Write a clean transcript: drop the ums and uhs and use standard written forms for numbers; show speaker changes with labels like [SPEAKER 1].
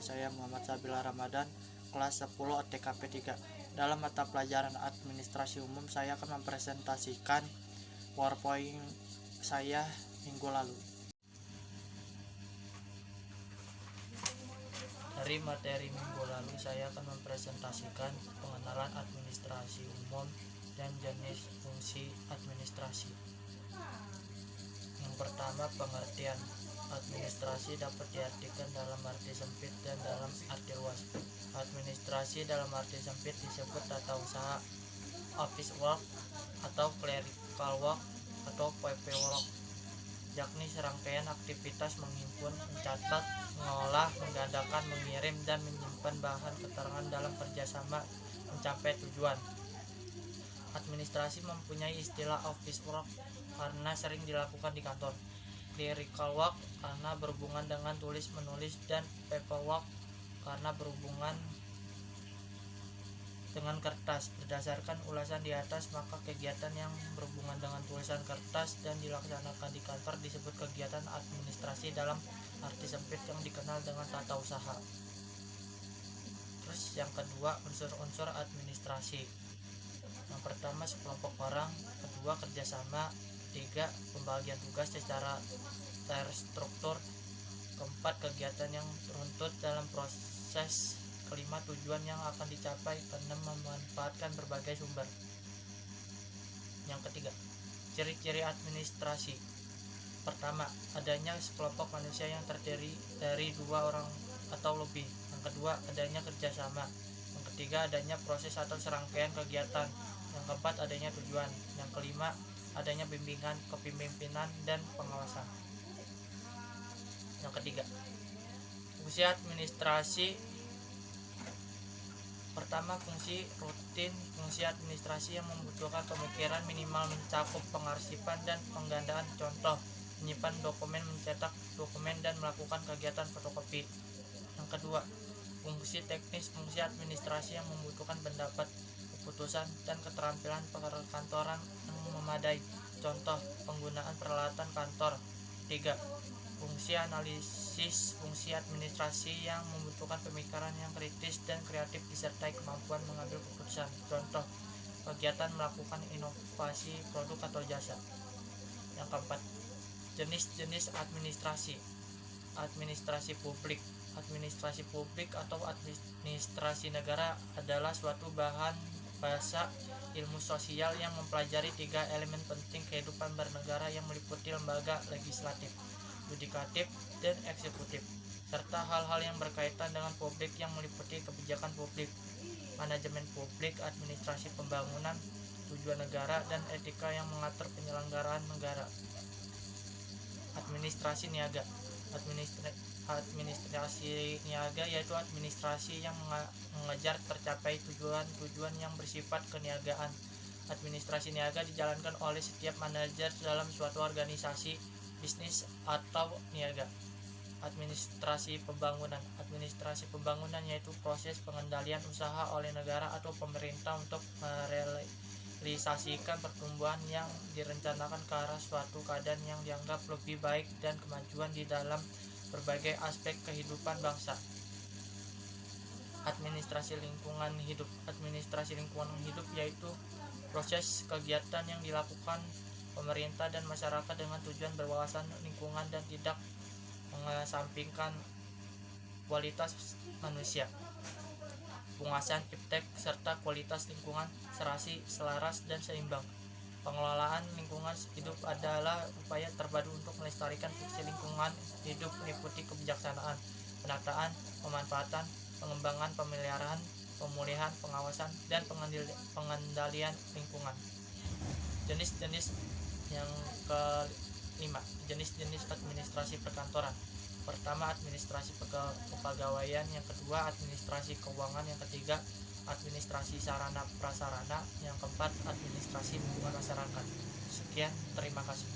[SPEAKER 1] saya Muhammad Sabila Ramadan, kelas 10 TKP 3. Dalam mata pelajaran administrasi umum, saya akan mempresentasikan PowerPoint saya minggu lalu. Dari materi minggu lalu, saya akan mempresentasikan pengenalan administrasi umum dan jenis fungsi administrasi. Yang pertama, pengertian. Administrasi dapat diartikan dalam arti sempit dan dalam arti luas. Administrasi dalam arti sempit disebut tata usaha, office work atau clerical work atau paperwork, yakni serangkaian aktivitas menghimpun, mencatat, mengolah, menggandakan, mengirim, dan menyimpan bahan keterangan dalam kerjasama mencapai tujuan. Administrasi mempunyai istilah office work karena sering dilakukan di kantor, clerical work karena berhubungan dengan tulis-menulis, dan paperwork karena berhubungan dengan kertas. Berdasarkan ulasan di atas, maka kegiatan yang berhubungan dengan tulisan kertas dan dilaksanakan di kantor disebut kegiatan administrasi dalam arti sempit yang dikenal dengan tata usaha. Terus yang kedua, unsur-unsur administrasi. Yang pertama, sekelompok orang. Kedua, kerjasama. Tiga, pembagian tugas secara terstruktur. Keempat, kegiatan yang runtut dalam proses. Kelima, tujuan yang akan dicapai. Keenam, memanfaatkan berbagai sumber. Yang ketiga, ciri-ciri administrasi. Pertama, adanya sekelompok manusia yang terdiri dari dua orang atau lebih. Yang kedua, adanya kerjasama. Yang ketiga, adanya proses atau serangkaian kegiatan. Yang keempat, adanya tujuan. Yang kelima, adanya bimbingan, kepemimpinan, dan pengawasan. Yang ketiga, fungsi administrasi. Pertama, fungsi rutin. Fungsi administrasi yang membutuhkan pemikiran minimal mencakup pengarsipan dan penggandaan, contoh menyimpan dokumen, mencetak dokumen, dan melakukan kegiatan fotokopi. Yang kedua, fungsi teknis. Fungsi administrasi yang membutuhkan pendapat, keputusan, dan keterampilan perkantoran yang memadai, contoh penggunaan peralatan kantor. 3. Fungsi analisis. Fungsi administrasi yang membutuhkan pemikiran yang kritis dan kreatif disertai kemampuan mengambil keputusan, contoh kegiatan melakukan inovasi produk atau jasa. Yang keempat, jenis-jenis administrasi. Administrasi publik. Administrasi publik atau administrasi negara adalah suatu bahan bahasa ilmu sosial yang mempelajari tiga elemen penting kehidupan bernegara yang meliputi lembaga legislatif, yudikatif, dan eksekutif, serta hal-hal yang berkaitan dengan publik yang meliputi kebijakan publik, manajemen publik, administrasi pembangunan, tujuan negara, dan etika yang mengatur penyelenggaraan negara. Administrasi niaga. Administrasi niaga yaitu administrasi yang mengejar tercapai tujuan-tujuan yang bersifat keniagaan. Administrasi niaga dijalankan oleh setiap manajer dalam suatu organisasi, bisnis, atau niaga. Administrasi pembangunan. Administrasi pembangunan yaitu proses pengendalian usaha oleh negara atau pemerintah untuk merealisasikan pertumbuhan yang direncanakan ke arah suatu keadaan yang dianggap lebih baik dan kemajuan di dalam berbagai aspek kehidupan bangsa. Administrasi lingkungan hidup. Administrasi lingkungan hidup yaitu proses kegiatan yang dilakukan pemerintah dan masyarakat dengan tujuan berwawasan lingkungan dan tidak mengesampingkan kualitas manusia, penguasaan iptek, serta kualitas lingkungan serasi, selaras, dan seimbang. Pengelolaan lingkungan hidup adalah upaya terpadu untuk melestarikan fungsi lingkungan hidup meliputi kebijaksanaan, penataan, pemanfaatan, pengembangan, pemeliharaan, pemulihan, pengawasan, dan pengendalian lingkungan. Jenis-jenis. Yang kelima, jenis-jenis administrasi perkantoran. Pertama, administrasi kepegawaian. Yang kedua, administrasi keuangan. Yang ketiga, administrasi sarana prasarana. Yang keempat, administrasi hubungan masyarakat. Sekian, terima kasih.